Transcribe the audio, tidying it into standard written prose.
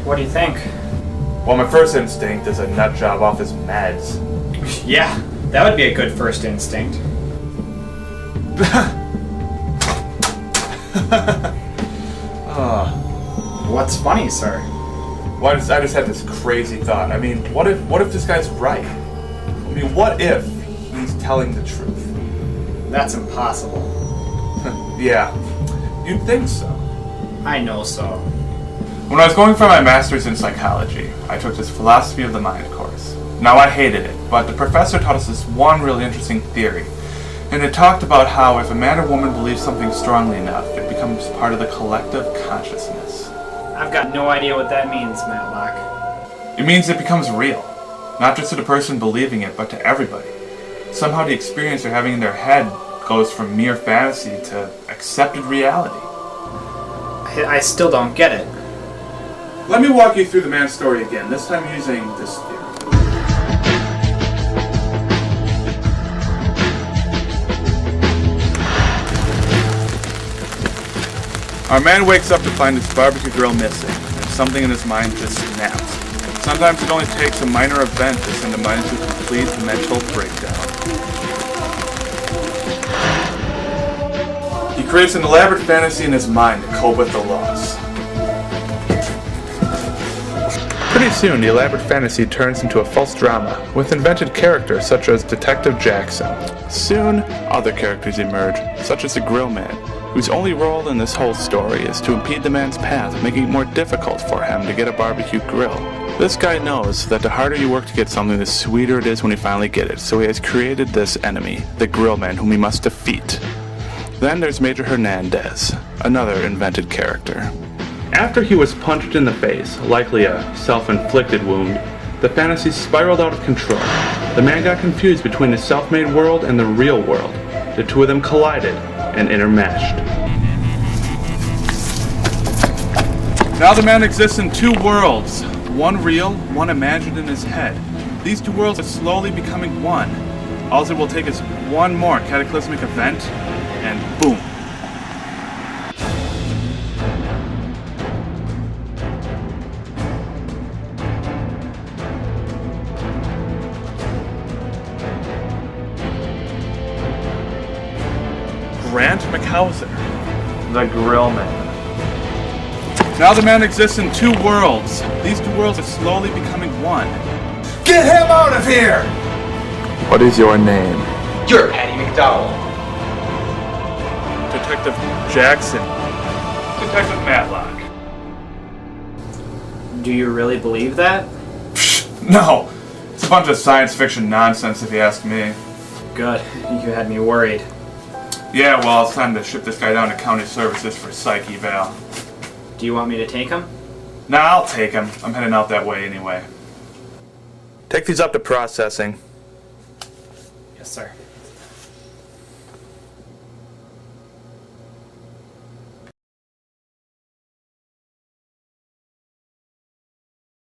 What do you think? Well, my first instinct is a nut job off his meds. Yeah, that would be a good first instinct. What's funny, sir? Well, I just had this crazy thought. I mean, what if this guy's right? I mean, what if he's telling the truth? That's impossible. Yeah, you'd think so. I know so. When I was going for my master's in psychology, I took this philosophy of the mind course. Now, I hated it, but the professor taught us this one really interesting theory. And it talked about how if a man or woman believes something strongly enough, it becomes part of the collective consciousness. I've got no idea what that means, Matlock. It means it becomes real. Not just to the person believing it, but to everybody. Somehow the experience they're having in their head goes from mere fantasy to accepted reality. I still don't get it. Let me walk you through the man's story again, this time using this theory. Our man wakes up to find his barbecue grill missing, and something in his mind just snaps. Sometimes it only takes a minor event to send a mind into a complete mental breakdown. He creates an elaborate fantasy in his mind to cope with the loss. Pretty soon, the elaborate fantasy turns into a false drama, with invented characters such as Detective Jackson. Soon, other characters emerge, such as the Grill Man, whose only role in this whole story is to impede the man's path, making it more difficult for him to get a barbecue grill. This guy knows that the harder you work to get something, the sweeter it is when you finally get it, so he has created this enemy, the Grill Man, whom he must defeat. Then there's Major Hernandez, another invented character. After he was punched in the face, likely a self-inflicted wound, the fantasy spiraled out of control. The man got confused between the self-made world and the real world. The two of them collided and intermeshed. Now the man exists in two worlds, one real, one imagined in his head. These two worlds are slowly becoming one. All it will take is one more cataclysmic event, and boom. Grant McHauser, the Grill Man. Now the man exists in two worlds. These two worlds are slowly becoming one. Get him out of here! What is your name? You're Patty McDowell. Detective Jackson. Detective Matlock. Do you really believe that? No! It's a bunch of science fiction nonsense if you ask me. Good. You had me worried. Yeah, well, it's time to ship this guy down to county services for psych eval. Do you want me to take him? Nah, I'll take him. I'm heading out that way anyway. Take these up to processing. Yes, sir.